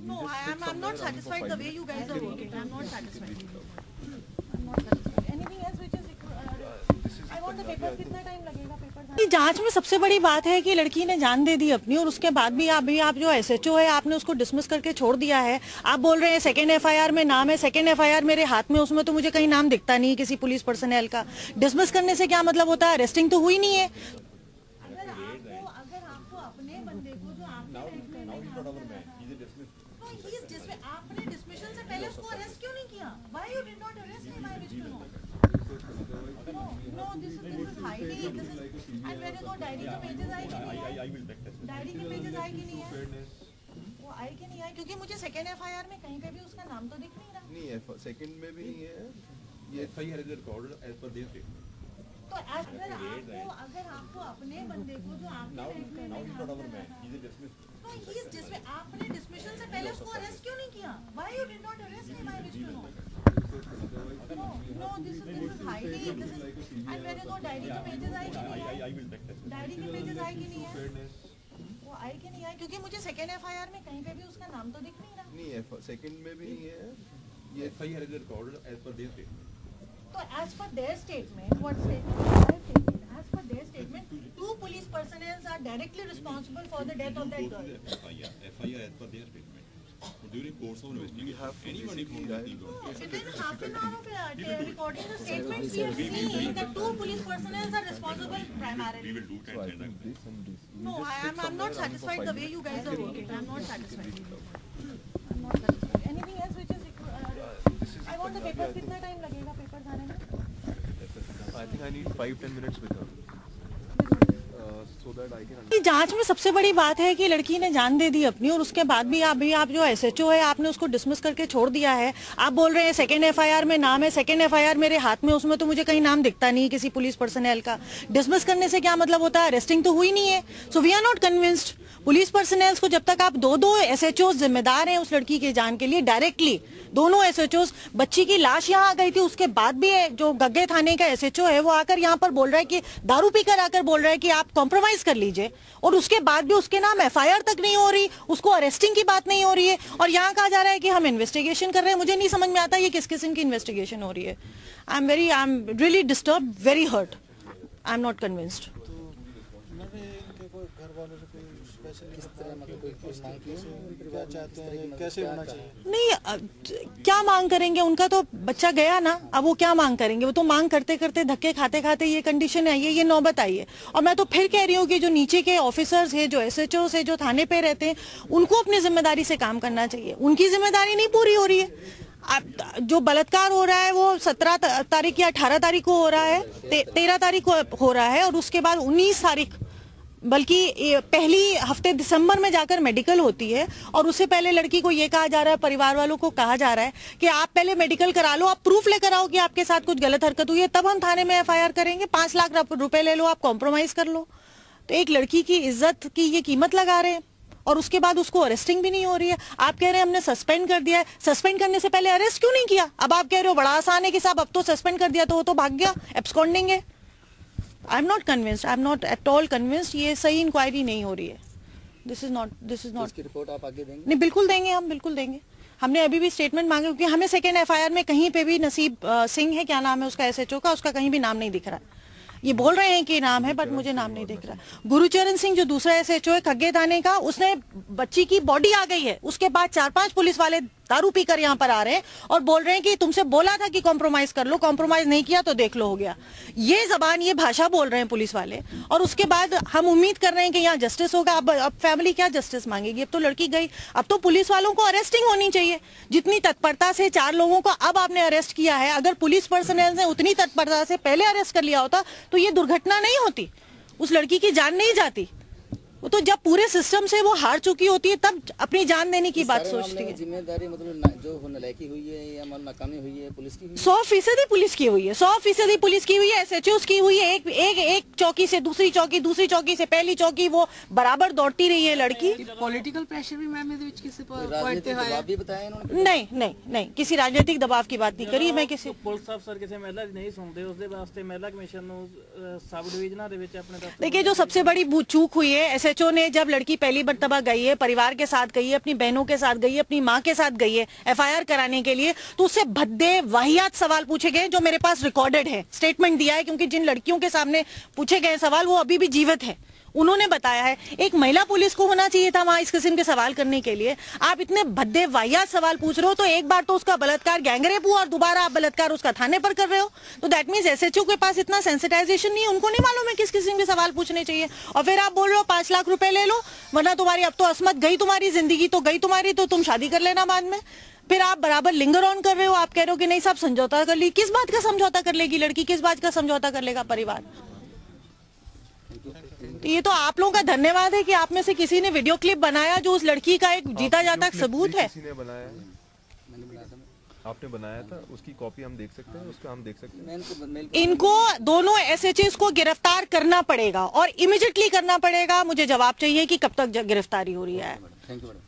No, I'm not satisfied the way you guys are working. I'm not satisfied. I'm not satisfied. Anything else which is I want the papers. कितना time लगेगा paper? जांच में सबसे बड़ी बात है कि लड़की ने जान दे दी अपनी, और उसके बाद भी आप जो एसएचओ है आपने उसको डिसमिस करके छोड़ दिया है। आप बोल रहे हैं सेकंड एफआईआर में नाम है, सेकंड एफआईआर मेरे हाथ में, उसमें तो मुझे कहीं नाम दिखता नहीं किसी पुलिस पर्सनल का। डिसमिस करने से क्या मतलब होता है? अरेस्टिंग तो हुई नहीं है। अगर आपको अपने बंदे को जो आपने डिसमिशन से पहले उसको अरेस्ट क्यों नहीं किया? Why you did not arrest him? I wish to know. No, this is hiding. This is and मेरे को डायरी के पेजेस आए कि नहीं आए? डायरी के पेजेस आए कि नहीं आए? वो आए कि नहीं आए? क्योंकि मुझे सेकंड एफआईआर में कहीं पे भी उसका नाम तो दिख नहीं रहा। नहीं है, सेकंड में भी नहीं है। ये FIR is recorded as per their statement. तो अगर आपको अपने बंदे को जो आपने डिसमिशन से पहले उसको अरेस्ट क्यों नहीं किया? Why you did not arrest him? I wish to know. No, this is hiding. This is and मेरे को डायरी के पेजेस आए कि नहीं आए? डायरी के पेजेस आए कि नहीं आए? वो आए कि नहीं आए? क्योंकि मुझे सेकंड एफआईआर में कहीं पे भी उसका नाम तो दिख नहीं रहा। नहीं है, सेकंड में भी नहीं है। ये FIR is recorded as per their statement. So as per their statement, what statement they have taken? As per their statement, 2 police personnel are directly responsible for the death of that girl. FIR as per their statement. During course of investigation, anyone who is within half an hour of recording the statements, we have seen that 2 police personnel are responsible primarily. we will do it and this. No, I'm not satisfied the way you guys are working. I'm not satisfied. I'm not satisfied. Anything else which is I want the papers. कितना time लगेगा paper आने में? I think I need 5-10 minutes with her. So that I can. जांच में सबसे बड़ी बात है कि लड़की ने जान दे दी अपनी, और उसके बाद भी आप जो एसएचओ है आपने उसको डिसमिस करके छोड़ दिया है। आप बोल रहे हैं सेकंड एफआईआर में नाम है, सेकंड एफआईआर मेरे हाथ में, उसमें तो मुझे कहीं नाम दिखता नहीं किसी पुलिस पर्सनल का। डिसमिस करने से क्या मतलब होता है? अरेस्टिंग तो हुई नहीं है। So we are not convinced. Police personnel को जब तक आप दो एसएचओ जिम्मेदार हैं उस लड़की के जान के लिए डायरेक्टली, दोनों एसएचओ, बच्ची की लाश यहाँ आ गई थी, उसके बाद भी जो गग्गे थाने का एसएचओ है वो आकर यहाँ पर बोल रहा है कि दारू पीकर आकर बोल रहा है कि आप कॉम्प्रोमाइज कर लीजिए, और उसके बाद भी उसके नाम एफआईआर तक नहीं हो रही, उसको अरेस्टिंग की बात नहीं हो रही है, और यहाँ कहा जा रहा है कि हम इन्वेस्टिगेशन कर रहे हैं। मुझे नहीं समझ में आता ये किस किस्म की इन्वेस्टिगेशन हो रही है। I am really disturb, very hurt, I am not convinced. नहीं, क्या मांग करेंगे? उनका तो बच्चा गया ना, अब वो क्या मांग करेंगे? वो तो मांग करते करते धक्के खाते खाते ये कंडीशन आई है, ये नौबत आई है। और मैं तो फिर कह रही हूँ कि जो नीचे के ऑफिसर्स है, जो एसएचओ है, जो थाने पे रहते हैं, उनको अपनी जिम्मेदारी से काम करना चाहिए। उनकी जिम्मेदारी नहीं पूरी हो रही है। जो बलात्कार हो रहा है वो 17 तारीख या 18 तारीख को हो रहा है, 13 तारीख को हो रहा है, और उसके बाद 19 तारीख, बल्कि पहली हफ्ते दिसंबर में जाकर मेडिकल होती है, और उससे पहले लड़की को ये कहा जा रहा है, परिवार वालों को कहा जा रहा है कि आप पहले मेडिकल करा लो, आप प्रूफ लेकर आओ कि आपके साथ कुछ गलत हरकत हुई है, तब हम थाने में एफआईआर करेंगे। 5 लाख रुपए ले लो, आप कॉम्प्रोमाइज कर लो। तो एक लड़की की इज्जत की ये कीमत लगा रहे हैं, और उसके बाद उसको अरेस्टिंग भी नहीं हो रही है। आप कह रहे हैं हमने सस्पेंड कर दिया है, सस्पेंड करने से पहले अरेस्ट क्यों नहीं किया? अब आप कह रहे हो बड़ा आसान है कि साहब अब तो सस्पेंड कर दिया तो वो तो भाग गया, एब्सकॉन्डिंग है। I am not convinced, I am not at all convinced. ये सही इंक्वायरी नहीं हो रही है। दिस इज नॉट इसकी रिपोर्ट आप आगे देंगे? नहीं, बिल्कुल देंगे, हम बिल्कुल देंगे। हमने अभी भी स्टेटमेंट मांगे, क्योंकि हमें सेकेंड एफआईआर में कहीं पे भी नसीब सिंह है, क्या नाम है उसका एसएचओ का, उसका कहीं भी नाम नहीं दिख रहा है। ये बोल रहे हैं कि नाम है, बट मुझे नाम नहीं दिख रहा। गुरुचरण सिंह जो दूसरा एसएचओ है खग्गे थाने का, उसने बच्ची की बॉडी आ गई है, उसके बाद 4-5 पुलिस वाले दारू पीकर यहाँ पर आ रहे हैं और बोल रहे हैं कि तुमसे बोला था कि कॉम्प्रोमाइज कर लो, कॉम्प्रोमाइज नहीं किया तो देख लो हो गया। ये जबान, ये भाषा बोल रहे हैं पुलिस वाले, और उसके बाद हम उम्मीद कर रहे हैं कि यहाँ जस्टिस होगा। अब फैमिली क्या जस्टिस मांगेगी? अब तो लड़की गई, अब तो पुलिस वालों को अरेस्टिंग होनी चाहिए। जितनी तत्परता से 4 लोगों को अब आपने अरेस्ट किया है, अगर पुलिस पर्सनल ने उतनी तत्परता से पहले अरेस्ट कर लिया होता तो ये दुर्घटना नहीं होती, उस लड़की की जान नहीं जाती। वो तो जब पूरे सिस्टम से वो हार चुकी होती है तब अपनी जान देने की बात सोचती है। जिम्मेदारी मतलब जो नालायकी हुई है या नाकामी हुई है पुलिस की? 100% पुलिस की हुई है, 100% पुलिस की हुई है, एसएचओ की हुई है। एक चौकी से दूसरी चौकी, दूसरी चौकी से पहली चौकी, वो बराबर दौड़ती रही है लड़की। पॉलिटिकल प्रेशर भी मैम नहीं, किसी राजनीतिक दबाव की बात नहीं करी मैं। किसी पुलिस अफसर किसी महिला नहीं सुनते, उसके वास्ते महिला कमीशन सब डिवीजन अपने। देखिए, जो सबसे बड़ी चूक हुई है एसएचओ ने जब लड़की पहली मर्तबा गई है, परिवार के साथ गई है, अपनी बहनों के साथ गई है, अपनी माँ के साथ गई है एफआईआर कराने के लिए, तो उससे भद्दे वाहियात सवाल पूछे गए जो मेरे पास रिकॉर्डेड है, स्टेटमेंट दिया है, क्योंकि जिन लड़कियों के सामने पूछे गए सवाल वो अभी भी जीवित है, उन्होंने बताया है। एक महिला पुलिस को होना चाहिए था वहां इस किस्म के सवाल करने के लिए। आप इतने भद्दे वाहियात सवाल पूछ रहे हो, तो एक बार तो उसका बलात्कार गैंगरेप हुआ और दोबारा आप बलात्कार उसका थाने पर कर रहे हो, तो दैट मींस एसएचओ के पास इतना सेंसिटाइजेशन नहीं है, उनको नहीं मालूम है किस किस्म के सवाल पूछने चाहिए। और फिर आप बोल रहे हो 5 लाख रुपए ले लो वरना तुम्हारी अब तो असमत गई, तुम्हारी जिंदगी तो गई तुम्हारी, तो तुम शादी कर लेना बाद में। फिर आप बराबर लिंगर ऑन कर रहे हो, आप कह रहे हो कि नहीं साहब समझौता कर ली। किस बात का समझौता कर लेगी लड़की, किस बात का समझौता कर लेगा परिवार? तो ये तो आप लोगों का धन्यवाद है कि आप में से किसी ने वीडियो क्लिप बनाया जो उस लड़की का एक जीता जाता सबूत है। किसी ने बनाया है? आपने बनाया था, उसकी कॉपी हम देख सकते हैं, उसका हम देख सकते हैं। इनको दोनों एसएचएस को गिरफ्तार करना पड़ेगा और इमीडिएटली करना पड़ेगा। मुझे जवाब चाहिए कि कब तक गिरफ्तारी हो रही है। Thank you madam.